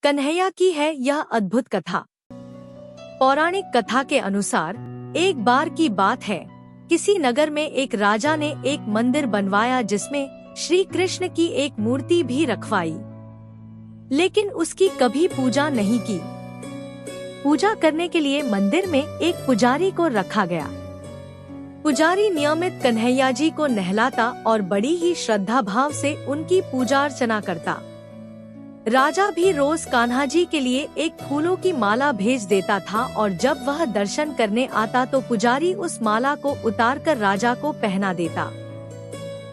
कन्हैया की है यह अद्भुत कथा। पौराणिक कथा के अनुसार एक बार की बात है, किसी नगर में एक राजा ने एक मंदिर बनवाया जिसमें श्री कृष्ण की एक मूर्ति भी रखवाई, लेकिन उसकी कभी पूजा नहीं की। पूजा करने के लिए मंदिर में एक पुजारी को रखा गया। पुजारी नियमित कन्हैया जी को नहलाता और बड़ी ही श्रद्धा भाव से उनकी पूजा अर्चना करता। राजा भी रोज कान्हा जी के लिए एक फूलों की माला भेज देता था और जब वह दर्शन करने आता तो पुजारी उस माला को उतारकर राजा को पहना देता।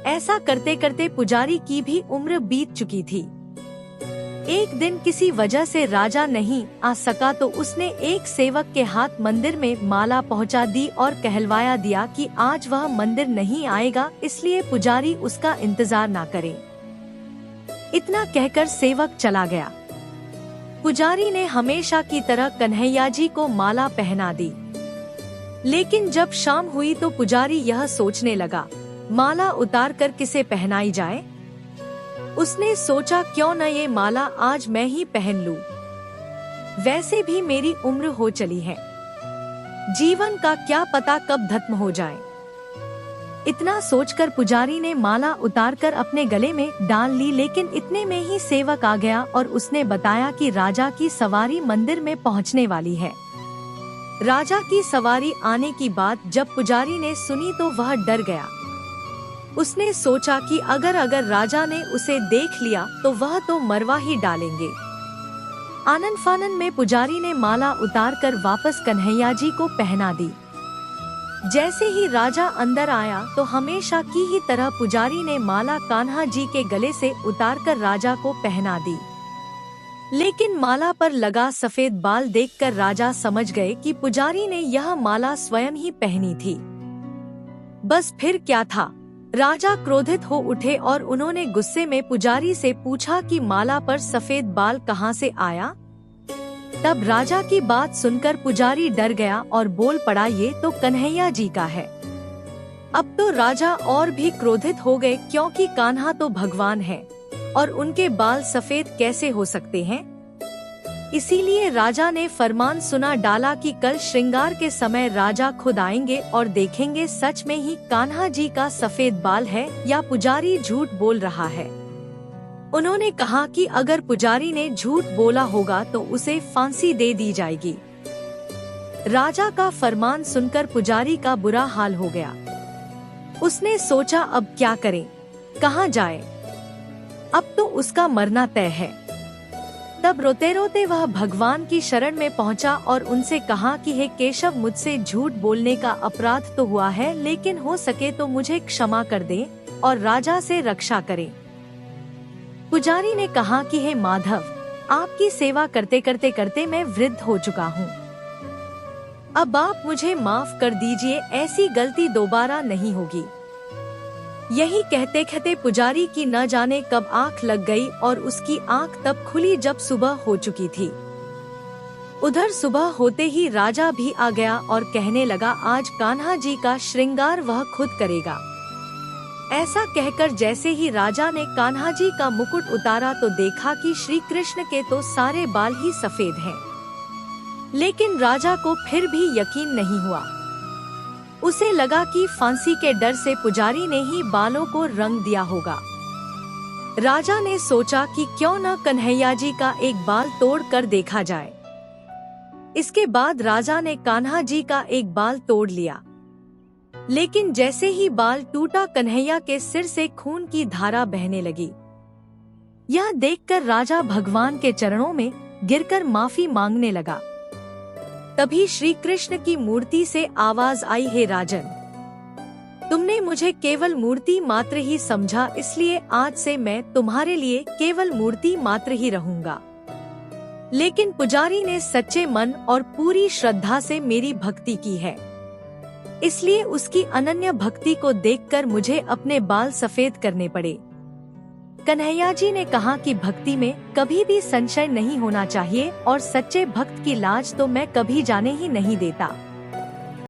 ऐसा करते करते पुजारी की भी उम्र बीत चुकी थी। एक दिन किसी वजह से राजा नहीं आ सका तो उसने एक सेवक के हाथ मंदिर में माला पहुंचा दी और कहलवाया दिया कि आज वह मंदिर नहीं आएगा, इसलिए पुजारी उसका इंतजार ना करे। इतना कहकर सेवक चला गया। पुजारी ने हमेशा की तरह कन्हैया जी को माला पहना दी, लेकिन जब शाम हुई तो पुजारी यह सोचने लगा, माला उतारकर किसे पहनाई जाए। उसने सोचा क्यों न ये माला आज मैं ही पहन लूं। वैसे भी मेरी उम्र हो चली है, जीवन का क्या पता कब खत्म हो जाए। इतना सोचकर पुजारी ने माला उतारकर अपने गले में डाल ली, लेकिन इतने में ही सेवक आ गया और उसने बताया कि राजा की सवारी मंदिर में पहुंचने वाली है। राजा की सवारी आने की बात जब पुजारी ने सुनी तो वह डर गया। उसने सोचा कि अगर राजा ने उसे देख लिया तो वह तो मरवा ही डालेंगे। आनन फानन में पुजारी ने माला उतारकर वापस कन्हैया जी को पहना दी। जैसे ही राजा अंदर आया तो हमेशा की ही तरह पुजारी ने माला कान्हा जी के गले से उतारकर राजा को पहना दी, लेकिन माला पर लगा सफेद बाल देखकर राजा समझ गए कि पुजारी ने यह माला स्वयं ही पहनी थी। बस फिर क्या था, राजा क्रोधित हो उठे और उन्होंने गुस्से में पुजारी से पूछा कि माला पर सफेद बाल कहाँ से आया। तब राजा की बात सुनकर पुजारी डर गया और बोल पड़ा, ये तो कन्हैया जी का है। अब तो राजा और भी क्रोधित हो गए, क्योंकि कान्हा तो भगवान है और उनके बाल सफेद कैसे हो सकते हैं। इसीलिए राजा ने फरमान सुना डाला कि कल श्रृंगार के समय राजा खुद आएंगे और देखेंगे सच में ही कान्हा जी का सफेद बाल है या पुजारी झूठ बोल रहा है। उन्होंने कहा कि अगर पुजारी ने झूठ बोला होगा तो उसे फांसी दे दी जाएगी। राजा का फरमान सुनकर पुजारी का बुरा हाल हो गया। उसने सोचा अब क्या करे, कहाँ जाए, अब तो उसका मरना तय है। तब रोते रोते वह भगवान की शरण में पहुंचा और उनसे कहा कि हे केशव, मुझसे झूठ बोलने का अपराध तो हुआ है, लेकिन हो सके तो मुझे क्षमा कर दे और राजा से रक्षा करे। पुजारी ने कहा कि हे माधव, आपकी सेवा करते करते मैं वृद्ध हो चुका हूँ, अब आप मुझे माफ कर दीजिए, ऐसी गलती दोबारा नहीं होगी। यही कहते कहते पुजारी की न जाने कब आंख लग गई और उसकी आंख तब खुली जब सुबह हो चुकी थी। उधर सुबह होते ही राजा भी आ गया और कहने लगा, आज कान्हा जी का श्रृंगार वह खुद करेगा। ऐसा कहकर जैसे ही राजा ने कान्हा जी का मुकुट उतारा तो देखा कि श्री कृष्ण के तो सारे बाल ही सफेद हैं। लेकिन राजा को फिर भी यकीन नहीं हुआ। उसे लगा कि फांसी के डर से पुजारी ने ही बालों को रंग दिया होगा। राजा ने सोचा कि क्यों न कन्हैया जी का एक बाल तोड़ कर देखा जाए। इसके बाद राजा ने कान्हा जी का एक बाल तोड़ लिया, लेकिन जैसे ही बाल टूटा कन्हैया के सिर से खून की धारा बहने लगी। यह देखकर राजा भगवान के चरणों में गिरकर माफी मांगने लगा। तभी श्री कृष्ण की मूर्ति से आवाज आई, हे राजन, तुमने मुझे केवल मूर्ति मात्र ही समझा, इसलिए आज से मैं तुम्हारे लिए केवल मूर्ति मात्र ही रहूंगा। लेकिन पुजारी ने सच्चे मन और पूरी श्रद्धा से मेरी भक्ति की है, इसलिए उसकी अनन्य भक्ति को देखकर मुझे अपने बाल सफेद करने पड़े। कन्हैया जी ने कहा कि भक्ति में कभी भी संशय नहीं होना चाहिए और सच्चे भक्त की लाज तो मैं कभी जाने ही नहीं देता।